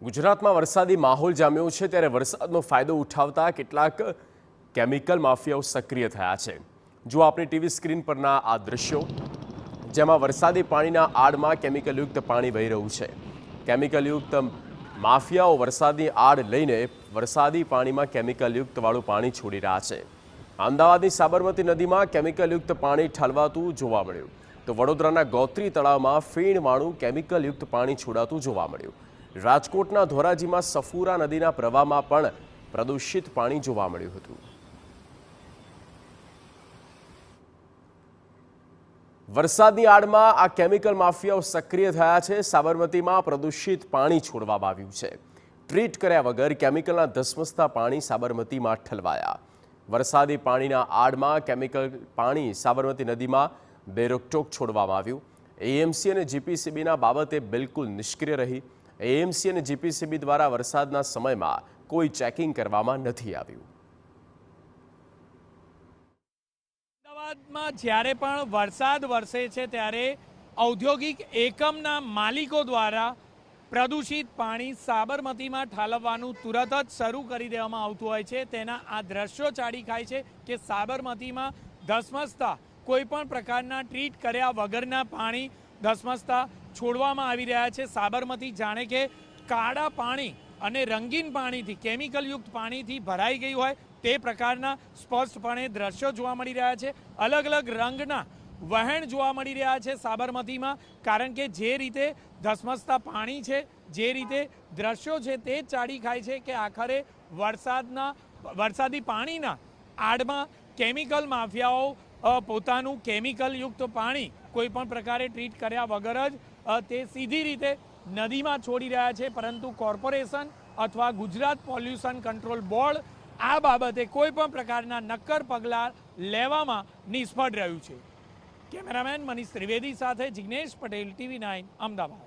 ગુજરાતમાં વરસાદી માહોલ જામ્યો છે ત્યારે વરસાદનો ફાયદો ઉઠાવતા કેટલાક કેમિકલ માફિયાઓ સક્રિય થયા છે। જો આપણી ટીવી સ્ક્રીન પરના આ દ્રશ્યો જેમાં વરસાદી પાણીના આડમાં કેમિકલયુક્ત પાણી વહી રહ્યું છે। કેમિકલયુક્ત માફિયાઓ વરસાદની આડ લઈને વરસાદી પાણીમાં કેમિકલયુક્ત વાળું પાણી છોડી રહ્યા છે। અમદાવાદની સાબરમતી નદીમાં કેમિકલયુક્ત પાણી ઠલવાતું જોવા મળ્યું તો વડોદરાના ગોત્રી તળાવમાં ફીણવાળું કેમિકલયુક્ત પાણી છોડાતું જોવા મળ્યું। રાજકોટના ધોરાજીમાં સફુરા નદીના પ્રવાહમાં પણ પ્રદૂષિત પાણી જોવા મળ્યું હતું। વરસાદની આડમાં આ કેમિકલ માફિયાઓ સક્રિય થયા છે। સાબરમતીમાં પ્રદૂષિત પાણી છોડવામાં આવ્યું છે। ટ્રીટ કર્યા વગર કેમિકલના ધસમસતા પાણી સાબરમતીમાં ઠલવાયા। વરસાદી પાણીના આડમાં કેમિકલ પાણી સાબરમતી નદીમાં બેરોકટોક છોડવામાં આવ્યું। એએમસી અને જીપીસીબીના બાબતે બિલકુલ નિષ્ક્રિય રહી। એએમસી અને જીપીસીબી દ્વારા વરસાદના સમયમાં કોઈ ચેકિંગ કરવામાં નથી આવ્યું। અમદાવાદમાં જ્યારે પણ વરસાદ વરસે છે ત્યારે ઔદ્યોગિક એકમના માલિકો દ્વારા પ્રદૂષિત પાણી સાબરમતીમાં ઠાલવવાનું તુરત જ શરૂ કરી દેવામાં આવતું હોય છે। તેના આ દ્રશ્યો ચાડી ખાય છે કે સાબરમતીમાં ધસમસતા કોઈપણ પ્રકારના ટ્રીટ કર્યા વગરના પાણી ધસમસતા છોડવામાં આવી રહ્યા છે। સાબરમતી જાણે કે કાળા પાણી અને રંગીન પાણીથી કેમિકલયુક્ત પાણીથી ભરાઈ ગયું હોય તે પ્રકારના સ્પષ્ટપણે દ્રશ્યો જોવા મળી રહ્યા છે। અલગ અલગ રંગના વહેણ જોવા મળી રહ્યા છે સાબરમતીમાં, કારણ કે જે રીતે ધસમસતા પાણી છે, જે રીતે દ્રશ્યો છે તે જ ચાડી ખાય છે કે આખરે વરસાદી પાણીના આડમાં કેમિકલ માફિયાઓ પોતાનું કેમિકલયુક્ત પાણી કોઈ પણ પ્રકારે ટ્રીટ કર્યા વગર જ તે સીધી રીતે નદીમાં છોડી રહ્યા છે। પરંતુ કોર્પોરેશન અથવા ગુજરાત પોલ્યુશન કંટ્રોલ બોર્ડ આ બાબતે કોઈ પણ પ્રકારના નક્કર પગલાં લેવામાં નિષ્ફળ રહ્યું છે। કેમેરામેન મનીષ ત્રિવેદી સાથે જિગ્નેશ પટેલ, TV9 અમદાવાદ।